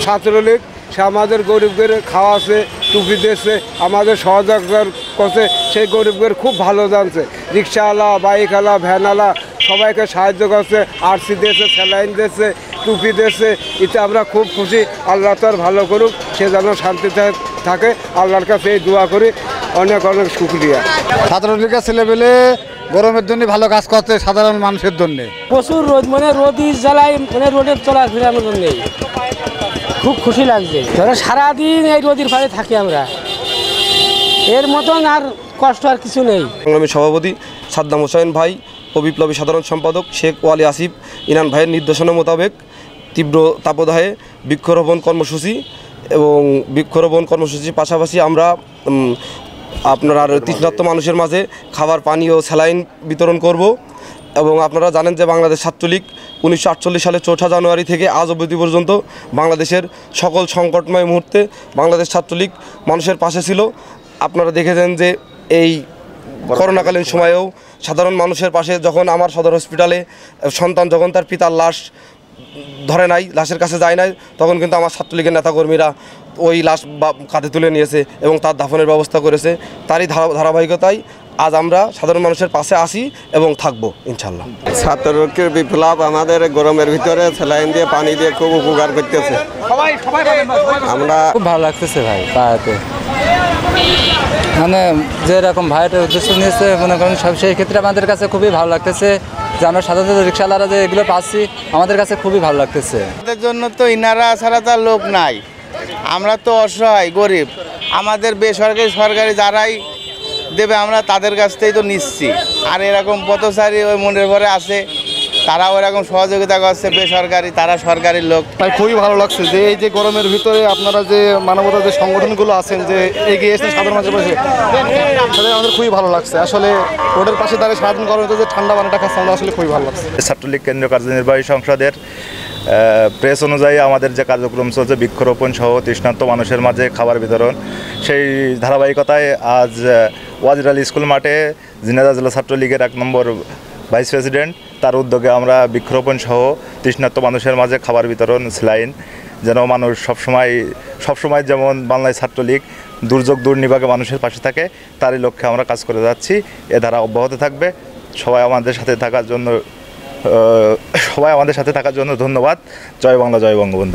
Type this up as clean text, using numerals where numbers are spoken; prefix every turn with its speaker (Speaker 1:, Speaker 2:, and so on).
Speaker 1: ছাত্রলীগ সে আমাদের গরিবদের খাওয়াছে, টুপি দিয়েছে, আমাদের সহযোগিতা করছে। সেই গরিবদের খুব ভালো জানছে। রিক্সাওয়ালা, বাইকওয়ালা, ভ্যানওয়ালা সবাইকে সাহায্য করছে, আরসি দিয়েছে, স্যালাইন দিয়েছে, টুপি দিয়েছে। এতে আমরা খুব খুশি। আল্লাহ তার ভালো করুক, সে যেন শান্তিতে থাকে। আল্লাহর কাছে এই দোয়া করি। অনেক অনেক শুকরিয়া।
Speaker 2: ছাত্রলীগের ছেলেপেলে গরমের জন্য ভালো কাজ করছে সাধারণ মানুষের জন্য।
Speaker 3: প্রচুর রোদ, মানে রোদই জ্বালায়, মানে রোদের চলাফেরার জন্য খুব খুশি লাগছে। ধরো সারাদিন এই রোদের ফাঁড়ে থাকি আমরা, এর মতন আর কষ্ট আর কিছু নেই।
Speaker 4: সংগ্রামী সভাপতি সাদ্দাম হোসেন ভাই ও বিপ্লবী সাধারণ সম্পাদক শেখ ওয়ালি আসিফ ইনান ভাইয়ের নির্দেশনা মোতাবেক তীব্র তাপদাহে বৃক্ষরোপণ কর্মসূচি এবং বৃক্ষরোপণ কর্মসূচির পাশাপাশি আমরা আপনার আর তৃষ্ণার্ত মানুষের মাঝে খাবার, পানি ও স্যালাইন বিতরণ করব। এবং আপনারা জানেন যে বাংলাদেশ ছাত্রলীগ 1948 সালের 4 জানুয়ারি থেকে আজ অবধি পর্যন্ত বাংলাদেশের সকল সংকটময় মুহূর্তে বাংলাদেশ ছাত্রলীগ মানুষের পাশে ছিল। আপনারা দেখেছেন যে এই করোনাকালীন সময়েও সাধারণ মানুষের পাশে, যখন আমার সদর হসপিটালে সন্তান যখন তার পিতার লাশ ধরে নাই, লাশের কাছে যায় নাই, তখন কিন্তু আমার ছাত্রলীগের নেতাকর্মীরা ওই লাশ কাঁধে তুলে নিয়েছে এবং তার দাফনের ব্যবস্থা করেছে। তারই ধারাবাহিকতায় আজ আমরা সাধারণ মানুষের পাশে আসি এবং থাকবো ইনশাল্লাহ।
Speaker 5: ছাত্রলীগের বিপ্লব আমাদের গরমের ভিতরে স্যালাইন দিয়ে, পানি দিয়ে খুব উপকার করতেছে। আমরা
Speaker 6: খুব ভালো লাগতেছে ভাই পাড়াতে, মানে যেরকম ভাইয়ের উদ্দেশ্য নিয়েছে মনে করেন সব, সেই ক্ষেত্রে আমাদের কাছে খুবই ভালো লাগতেছে যে আমরা সাধারণত রিক্সাওয়ালারা যে এগুলো পাচ্ছি, আমাদের কাছে খুবই ভালো লাগতেছে।
Speaker 7: আমাদের জন্য তো ইনারা ছাড়া তার লোক নাই, আমরা তো অসহায় গরিব। আমাদের বেসরকারি সরকারি যারাই দেবে আমরা তাদের কাছ থেকেই তো নিচ্ছি। আর এরকম পথচারী ওই মনের ঘরে আছে, তারা ওইরকম সহযোগিতা করছে, বেসরকারি তারা সরকারি লোক।
Speaker 2: তাই খুবই ভালো লাগছে যে এই যে গরমের ভিতরে আপনারা যে মানবতার যে সংগঠনগুলো আছেন যে এগিয়ে এসেছেন সাধারণ মানুষের পাশে, তাদের আমাদের খুবই ভালো লাগছে। আসলে রোডের পাশে দাঁড়িয়ে সারাদিন গরমে যে ঠান্ডা পানিটা খাচ্ছে, আমরা আসলে খুবই ভালো লাগছে।
Speaker 8: ছাত্রলীগ কেন্দ্রীয় কার্যনির্বাহী সংসদের প্রেস অনুযায়ী আমাদের যে কার্যক্রম চলছে, বৃক্ষরোপণ সহ তৃষ্ণার্ত মানুষের মাঝে খাবার বিতরণ, সেই ধারাবাহিকতায় আজ ওয়াজির আলী স্কুল মাঠে ঝিনাইদহ জেলা ছাত্রলীগের 1 নম্বর ভাইস প্রেসিডেন্ট তার উদ্যোগে আমরা বৃক্ষরোপণ সহ তৃষ্ণার্ত মানুষের মাঝে খাবার বিতরণ, স্যালাইন, যেন মানুষ সবসময় যেমন বাংলাদেশ ছাত্রলীগ দুর্যোগ দুর্নিবাগে মানুষের পাশে থাকে, তারই লক্ষ্যে আমরা কাজ করে যাচ্ছি। এ ধারা অব্যাহত থাকবে। সবাই আমাদের সাথে থাকার জন্য ধন্যবাদ। জয় বাংলা, জয় বঙ্গবন্ধু।